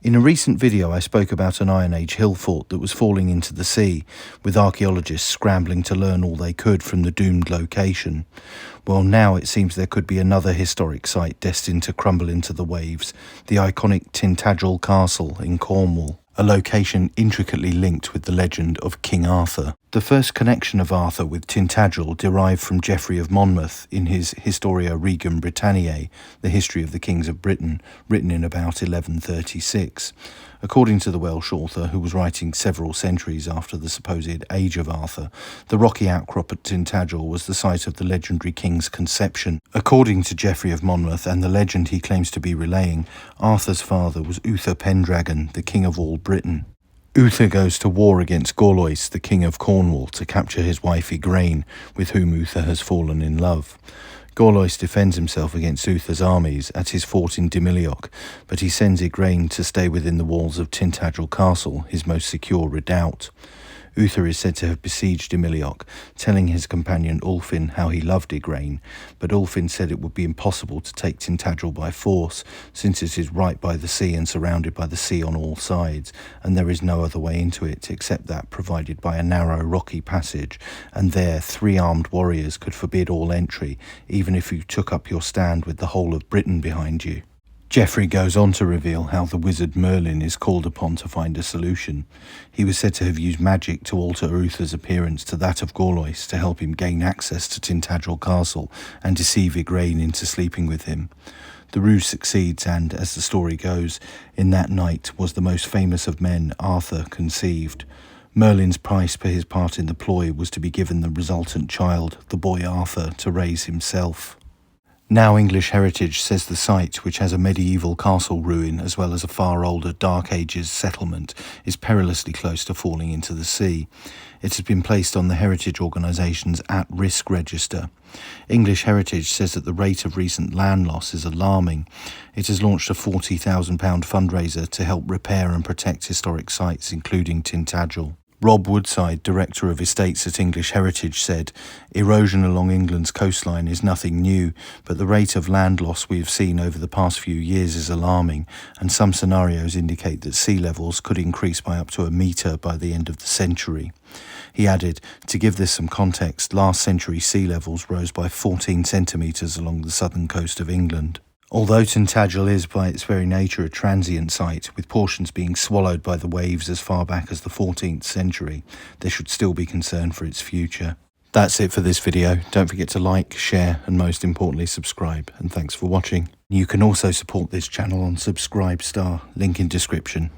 In a recent video I spoke about an Iron Age hill fort that was falling into the sea, with archaeologists scrambling to learn all they could from the doomed location. Well, now it seems there could be another historic site destined to crumble into the waves, the iconic Tintagel Castle in Cornwall, a location intricately linked with the legend of King Arthur. The first connection of Arthur with Tintagel derived from Geoffrey of Monmouth in his Historia Regum Britanniae, the history of the kings of Britain, written in about 1136. According to the Welsh author, who was writing several centuries after the supposed age of Arthur, the rocky outcrop at Tintagel was the site of the legendary king's conception. According to Geoffrey of Monmouth and the legend he claims to be relaying, Arthur's father was Uther Pendragon, the king of all Britain. Uther goes to war against Gorlois, the king of Cornwall, to capture his wife Igraine, with whom Uther has fallen in love. Gorlois defends himself against Uther's armies at his fort in Dimilioch, but he sends Igraine to stay within the walls of Tintagel Castle, his most secure redoubt. Uther is said to have besieged Dimilioch, telling his companion Ulfin how he loved Igraine, but Ulfin said it would be impossible to take Tintagel by force, since it is right by the sea and surrounded by the sea on all sides, and there is no other way into it except that provided by a narrow rocky passage, and there 3 armed warriors could forbid all entry, even if you took up your stand with the whole of Britain behind you. Geoffrey goes on to reveal how the wizard Merlin is called upon to find a solution. He was said to have used magic to alter Uther's appearance to that of Gorlois to help him gain access to Tintagel Castle and deceive Igraine into sleeping with him. The ruse succeeds and, as the story goes, in that night was the most famous of men, Arthur, conceived. Merlin's price for his part in the ploy was to be given the resultant child, the boy Arthur, to raise himself. Now English Heritage says the site, which has a medieval castle ruin as well as a far older Dark Ages settlement, is perilously close to falling into the sea. It has been placed on the Heritage Organisation's at-risk register. English Heritage says that the rate of recent land loss is alarming. It has launched a £40,000 fundraiser to help repair and protect historic sites, including Tintagel. Rob Woodside, Director of Estates at English Heritage, said, "Erosion along England's coastline is nothing new, but the rate of land loss we have seen over the past few years is alarming, and some scenarios indicate that sea levels could increase by up to 1 metre by the end of the century." He added, "To give this some context, last century sea levels rose by 14 centimetres along the southern coast of England." Although Tintagel is by its very nature a transient site, with portions being swallowed by the waves as far back as the 14th century, there should still be concern for its future. That's it for this video. Don't forget to like, share, and most importantly subscribe, and thanks for watching. You can also support this channel on Subscribestar, link in description.